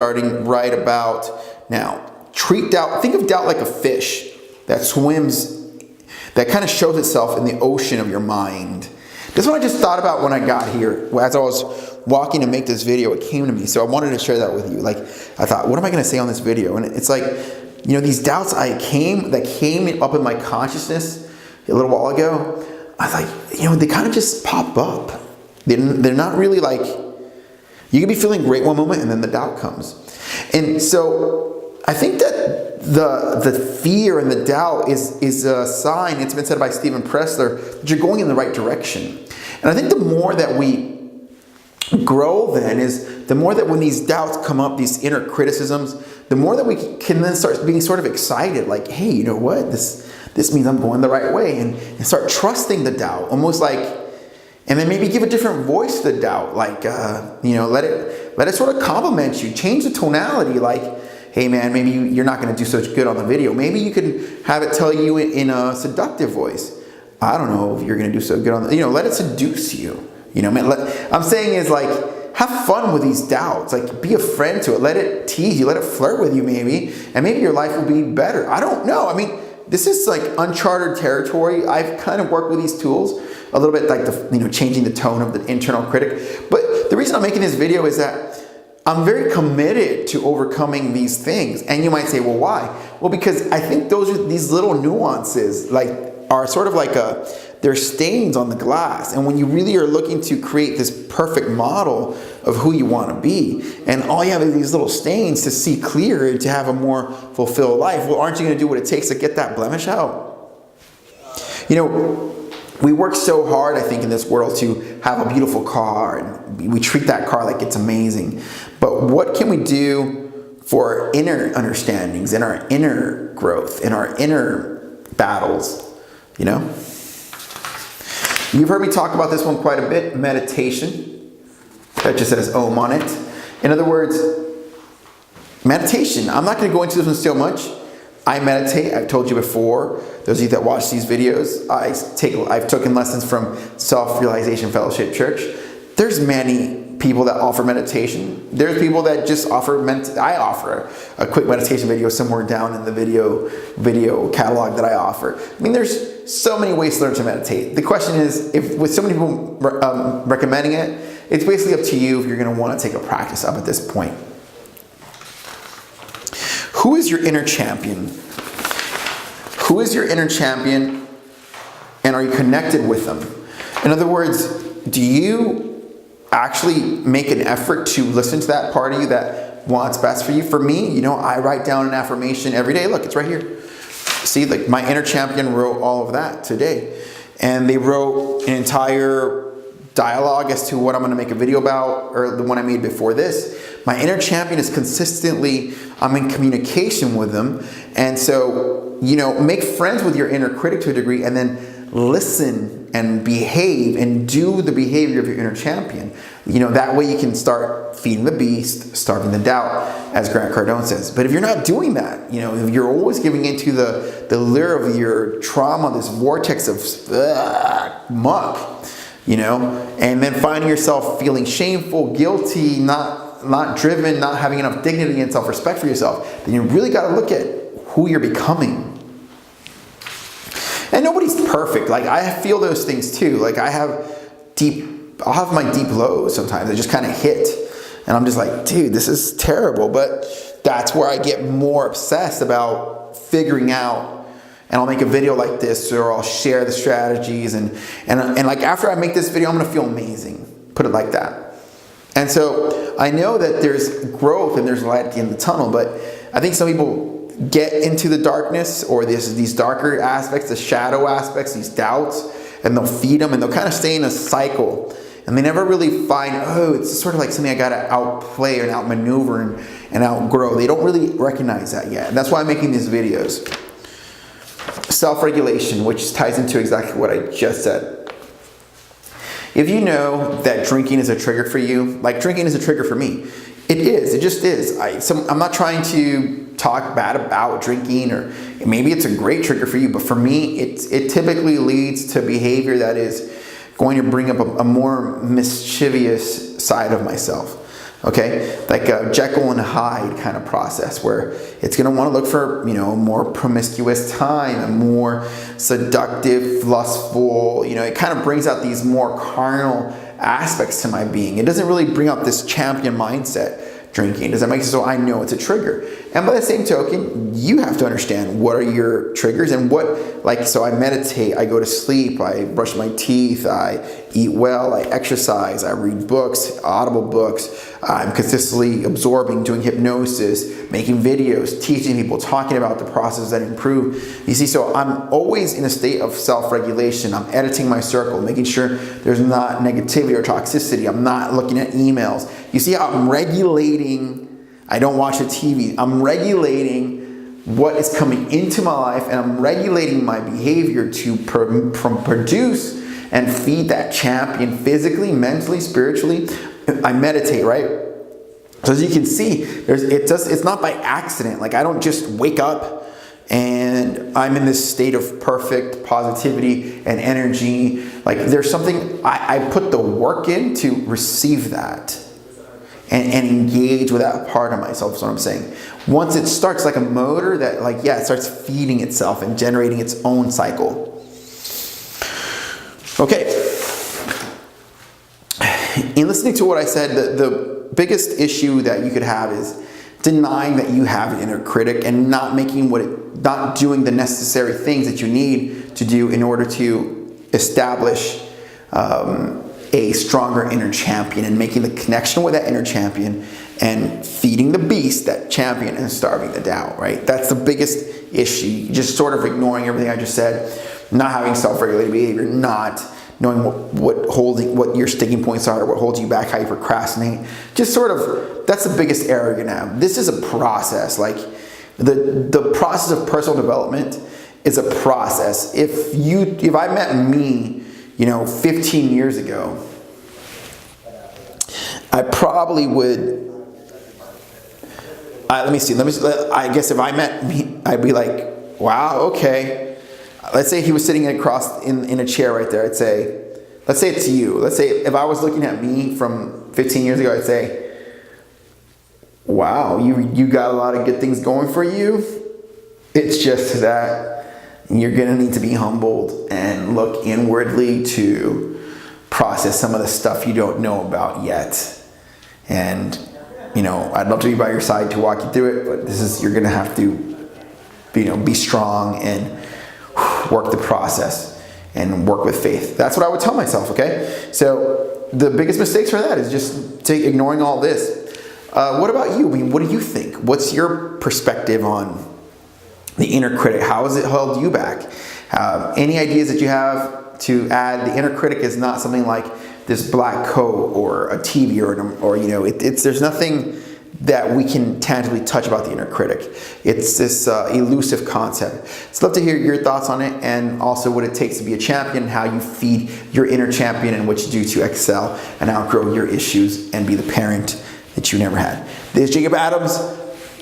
starting right about now. Treat doubt, think of doubt like a fish that swims, that kind of shows itself in the ocean of your mind. This is what I just thought about when I got here. As I was walking to make this video, it came to me. So I wanted to share that with you. Like, I thought, what am I going to say on this video? And it's like, you know, these doubts that came up in my consciousness a little while ago, I was like, you know, they kind of just pop up. They're not really like, you can be feeling great one moment and then the doubt comes. And so I think that the fear and the doubt is a sign, it's been said by Stephen Pressler, that you're going in the right direction. And I think the more that we grow then is the more that when these doubts come up, these inner criticisms, the more that we can then start being sort of excited, like, hey, you know what, this means I'm going the right way, and start trusting the doubt, almost like, and then maybe give a different voice to the doubt, like, you know, let it sort of compliment you, change the tonality, like, hey man, maybe you're not going to do so good on the video. Maybe you can have it tell you in a seductive voice, I don't know if you're going to do so good on the, you know, let it seduce you. You know, man, I'm saying is like, have fun with these doubts. Like, be a friend to it. Let it tease you. Let it flirt with you maybe. And maybe your life will be better. I don't know. I mean, this is like uncharted territory. I've kind of worked with these tools a little bit, like changing the tone of the internal critic. But the reason I'm making this video is that I'm very committed to overcoming these things. And you might say, well, why? Well, because I think these little nuances are sort of like they're stains on the glass. And when you really are looking to create this perfect model of who you want to be, and all you have is these little stains to see clearer, to have a more fulfilled life, well, aren't you going to do what it takes to get that blemish out? You know, we work so hard, I think, in this world to have a beautiful car, and we treat that car like it's amazing. But what can we do for our inner understandings, and our inner growth, and our inner battles, you know? You've heard me talk about this one quite a bit, meditation. That just says Om on it. In other words, meditation. I'm not going to go into this one so much. I meditate. I've told you before. Those of you that watch these videos, I've taken lessons from Self-Realization Fellowship Church. There's many people that offer meditation. There's people that just offer I offer a quick meditation video somewhere down in the video catalog that I offer. I mean, there's so many ways to learn to meditate. The question is, if with so many people recommending it, it's basically up to you if you're going to want to take a practice up at this point. Who is your inner champion? Who is your inner champion, and are you connected with them? In other words, do you actually make an effort to listen to that part of you that wants best for you? For me, you know, I write down an affirmation every day. Look, it's right here. See, like my inner champion wrote all of that today. And they wrote an entire dialogue as to what I'm going to make a video about, or the one I made before this. My inner champion is consistently, I'm in communication with them. And so, you know, make friends with your inner critic to a degree, and then listen and behave and do the behavior of your inner champion. You know, that way you can start feeding the beast, starving the doubt, as Grant Cardone says. But if you're not doing that, you know, if you're always giving into the lure of your trauma, this vortex of muck, you know, and then finding yourself feeling shameful, guilty, not driven, not having enough dignity and self-respect for yourself, then you really got to look at who you're becoming. And nobody's perfect. Like, I feel those things too. Like, I'll have my deep lows sometimes. They just kind of hit. And I'm just like, dude, this is terrible. But that's where I get more obsessed about figuring out. And I'll make a video like this, or I'll share the strategies. And like, after I make this video, I'm going to feel amazing. Put it like that. And so I know that there's growth and there's light at the end of the tunnel. But I think some people get into the darkness, or these darker aspects, the shadow aspects, these doubts, and they'll feed them, and they'll kind of stay in a cycle, and they never really find, oh, it's sort of like something I got to outplay and outmaneuver and outgrow. They don't really recognize that yet, and that's why I'm making these videos. Self-regulation, which ties into exactly what I just said. If you know that drinking is a trigger for you, like drinking is a trigger for me, it is. It just is. I'm not trying to talk bad about drinking, or maybe it's a great trigger for you, but for me, it typically leads to behavior that is going to bring up a more mischievous side of myself. Okay, like a Jekyll and Hyde kind of process where it's going to want to look for, you know, more promiscuous time and more seductive, lustful, you know, it kind of brings out these more carnal aspects to my being. It doesn't really bring out this champion mindset drinking. Does that make sense? So I know it's a trigger. And by the same token, you have to understand what are your triggers and what, like, so I meditate, I go to sleep, I brush my teeth, I eat well, I exercise, I read books, audible books, I'm consistently absorbing, doing hypnosis, making videos, teaching people, talking about the process that improve. You see, so I'm always in a state of self-regulation. I'm editing my circle, making sure there's not negativity or toxicity. I'm not looking at emails. You see how I'm regulating. I don't watch the TV. I'm regulating what is coming into my life, and I'm regulating my behavior to produce and feed that champion physically, mentally, spiritually. I meditate, right? So as you can see, it's not by accident. Like, I don't just wake up and I'm in this state of perfect positivity and energy. Like, there's something, I put the work in to receive that. And engage with that part of myself is what I'm saying. Once it starts, like a motor that, like, yeah, it starts feeding itself and generating its own cycle. Okay. In listening to what I said, the biggest issue that you could have is denying that you have an inner critic and not doing the necessary things that you need to do in order to establish a stronger inner champion, and making the connection with that inner champion and feeding the beast, that champion, and starving the doubt, right? That's the biggest issue. Just sort of ignoring everything I just said, not having self-regulated behavior, not knowing what your sticking points are, what holds you back, how you procrastinate. Just sort of, that's the biggest error you're gonna have. This is a process. Like, the process of personal development is a process. If I met me, 15 years ago, I probably would, I guess if I met me, I'd be like, wow, okay. Let's say he was sitting across in a chair right there. Let's say it's you. Let's say if I was looking at me from 15 years ago, I'd say, wow, you got a lot of good things going for you. It's just that you're going to need to be humbled and look inwardly to process some of the stuff you don't know about yet. And, I'd love to be by your side to walk you through it, but you're going to have to, be strong and work the process and work with faith. That's what I would tell myself, okay? So the biggest mistakes for that is just ignoring all this. What about you? I mean, what do you think? What's your perspective on the inner critic? How has it held you back? Any ideas that you have to add? The inner critic is not something like this black coat or a TV or there's nothing that we can tangibly touch about the inner critic. It's this elusive concept. So I'd love to hear your thoughts on it, and also what it takes to be a champion, and how you feed your inner champion and what you do to excel and outgrow your issues and be the parent that you never had. This is Jacob Adams.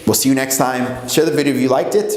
We'll see you next time. Share the video if you liked it.